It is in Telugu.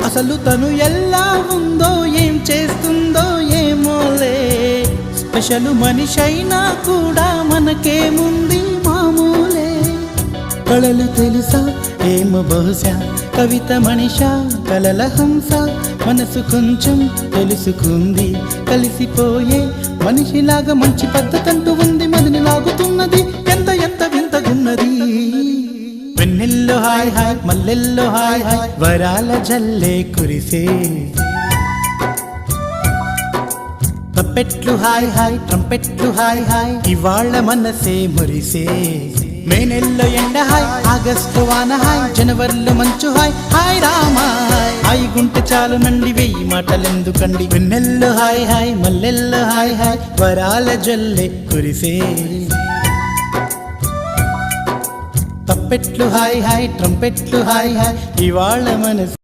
అసలు తను ఎలా ఉందో ఏం చేస్తుందో ఏమోలే, స్పెషల్ మనిషైనా కూడా మనకేముంది మామూలే. కళలు తెలుసా ఏమో బహుశా, కవిత మనిషా కలల హంస, మనసు కొంచెం తెలుసుకుంది కలిసిపోయే మనిషిలాగా, మంచి పద్ధతంటూ ఉంది మదిని లాగుతున్నది, ఎంత ఎంత వింతగున్నది. వెన్నెల్లో హాయ్ హాయ్ మల్లెల్లో హాయ్ హాయ్, వరాల జల్లే కురిసే. తప్పెట్లు హాయ్ హాయ్ ట్రంపెట్లు హాయ్ హాయ్, ఇవాళ మనసే మురిసే. మే నెల్లో ఎండ హాయ్, ఆగస్టు వాన హాయ్, జనవరిలో మంచు హాయ్, హాయ్ రామా హాయ్ గుంటె చాలు నండి వెయ్యి మాటలెందుకండి. వెన్నెల్లో హాయ్ హాయ్ మల్లెల్లో హాయ్ హాయ్, వరాల జల్లే కురిసే. తప్పెట్లు హాయ్ హాయ్ ట్రంపెట్లు హాయ్ హాయ్, ఇవాళ మనసు